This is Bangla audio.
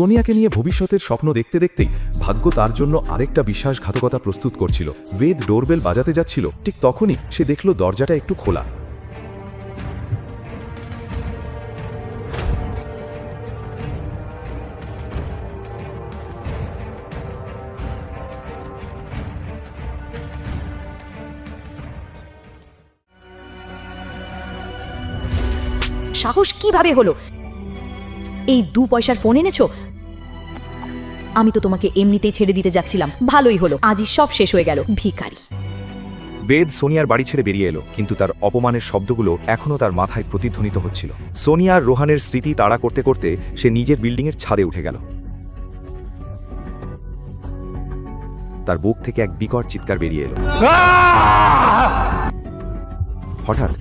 সোনিয়াকে নিয়ে ভবিষ্যতের স্বপ্ন দেখতে দেখতেই ভাগ্য তার জন্য আরেকটা বিশ্বাসঘাতকতা প্রস্তুত করছিল। বেদ ডোরবেল বাজাতে যাচ্ছিল, ঠিক তখনই সে দেখল দরজাটা একটু খোলা। সাহস কিভাবে হলো? এই 2 পয়সার ফোন এনেছো? আমি তো তোমাকে এমনিতেই ছেড়ে দিতে যাচ্ছিলাম, ভালোই হলো, আজই সব শেষ হয়ে গেল, ভিখারি। বেদ সোনিয়ার বাড়ি ছেড়ে বেরিয়ে এলো, কিন্তু তার অপমানের শব্দগুলো এখনও তার মাথায় প্রতিধ্বনিত হচ্ছিল। সোনিয়া আর রোহানের স্মৃতি তাড়া করতে করতে সে নিজের বিল্ডিংয়ের ছাদে উঠে গেল। তার বুক থেকে এক বিকট চিৎকার বেরিয়ে এলো। হঠাৎ